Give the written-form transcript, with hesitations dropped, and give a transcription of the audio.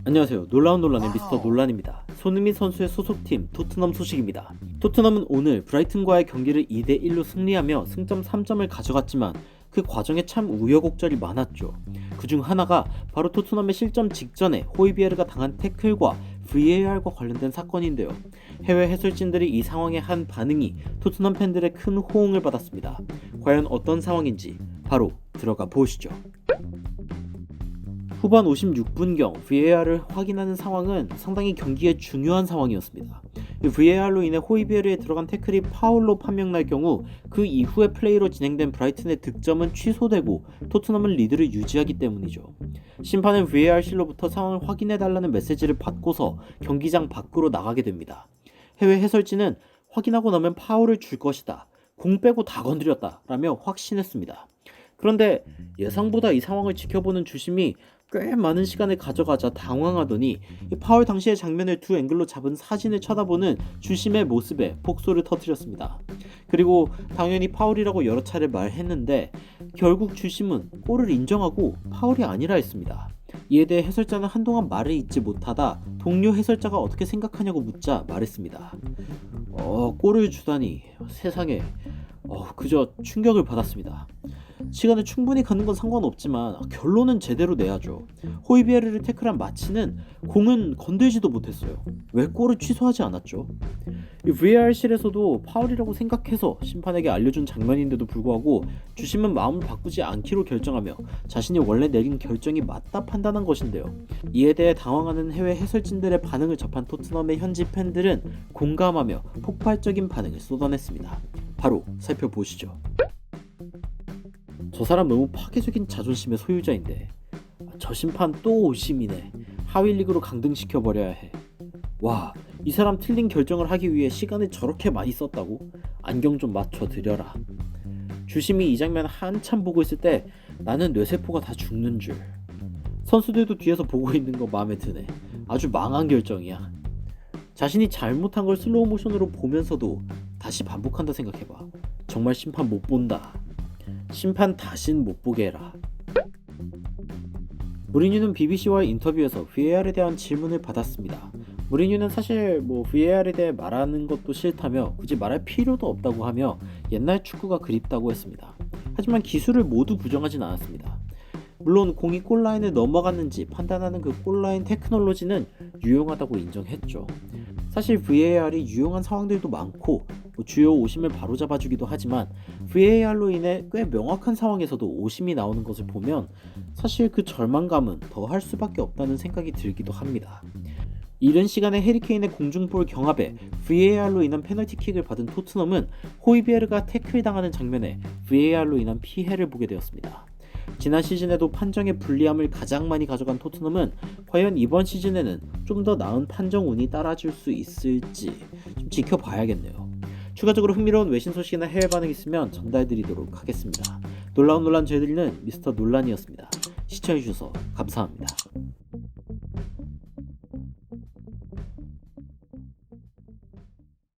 안녕하세요. 놀라운 논란의 미스터 논란입니다. 손흥민 선수의 소속팀 토트넘 소식입니다. 토트넘은 오늘 브라이튼과의 경기를 2대1로 승리하며 승점 3점을 가져갔지만 그 과정에 참 우여곡절이 많았죠. 그중 하나가 바로 토트넘의 실점 직전에 호이비에르가 당한 태클과 VAR과 관련된 사건인데요. 해외 해설진들이 이 상황에 한 반응이 토트넘 팬들의 큰 호응을 받았습니다. 과연 어떤 상황인지 바로 들어가 보시죠. 후반 56분경 VAR을 확인하는 상황은 상당히 경기에 중요한 상황이었습니다. VAR로 인해 호이비에르에 들어간 태클이 파울로 판명날 경우 그 이후의 플레이로 진행된 브라이튼의 득점은 취소되고 토트넘은 리드를 유지하기 때문이죠. 심판은 VAR실로부터 상황을 확인해달라는 메시지를 받고서 경기장 밖으로 나가게 됩니다. 해외 해설진은 확인하고 나면 파울을 줄 것이다. 공 빼고 다 건드렸다 라며 확신했습니다. 그런데 예상보다 이 상황을 지켜보는 주심이 꽤 많은 시간을 가져가자 당황하더니 파울 당시의 장면을 두 앵글로 잡은 사진을 쳐다보는 주심의 모습에 폭소를 터뜨렸습니다. 그리고 당연히 파울이라고 여러 차례 말했는데 결국 주심은 골을 인정하고 파울이 아니라 했습니다. 이에 대해 해설자는 한동안 말을 잇지 못하다 동료 해설자가 어떻게 생각하냐고 묻자 말했습니다. 골을 주다니 세상에 그저 충격을 받았습니다. 시간을 충분히 가는 건 상관없지만 결론은 제대로 내야죠. 호이비에르를 태클한 마치는 공은 건들지도 못했어요. 왜 골을 취소하지 않았죠? VAR실에서도 파울이라고 생각해서 심판에게 알려준 장면인데도 불구하고 주심은 마음을 바꾸지 않기로 결정하며 자신이 원래 내린 결정이 맞다 판단한 것인데요. 이에 대해 당황하는 해외 해설진들의 반응을 접한 토트넘의 현지 팬들은 공감하며 폭발적인 반응을 쏟아냈습니다. 바로 살펴보시죠. 저 사람 너무 파괴적인 자존심의 소유자인데 저 심판 또 오심이네. 하위리그로 강등시켜버려야 해. 와, 이 사람 틀린 결정을 하기 위해 시간을 저렇게 많이 썼다고? 안경 좀 맞춰드려라. 주심이 이 장면 한참 보고 있을 때 나는 뇌세포가 다 죽는 줄. 선수들도 뒤에서 보고 있는 거 마음에 드네. 아주 망한 결정이야. 자신이 잘못한 걸 슬로우 모션으로 보면서도 다시 반복한다 생각해봐. 정말 심판 못 본다. 심판 다신 못 보게 해라. 무리뉴는 BBC와의 인터뷰에서 VAR에 대한 질문을 받았습니다. 무리뉴는 사실 VAR에 대해 말하는 것도 싫다며 굳이 말할 필요도 없다고 하며 옛날 축구가 그립다고 했습니다. 하지만 기술을 모두 부정하진 않았습니다. 물론 공이 골라인을 넘어갔는지 판단하는 그 골라인 테크놀로지는 유용하다고 인정했죠. 사실 VAR이 유용한 상황들도 많고 주요 오심을 바로잡아주기도 하지만 VAR로 인해 꽤 명확한 상황에서도 오심이 나오는 것을 보면 사실 그 절망감은 더 할 수밖에 없다는 생각이 들기도 합니다. 이른 시간에 해리케인의 공중볼 경합에 VAR로 인한 페널티킥을 받은 토트넘은 호이비에르가 태클당하는 장면에 VAR로 인한 피해를 보게 되었습니다. 지난 시즌에도 판정의 불리함을 가장 많이 가져간 토트넘은 과연 이번 시즌에는 좀 더 나은 판정 운이 따라줄 수 있을지 좀 지켜봐야겠네요. 추가적으로 흥미로운 외신 소식이나 해외 반응 있으면 전달드리도록 하겠습니다. 놀라운 논란 저희들은 미스터 논란이었습니다. 시청해주셔서 감사합니다.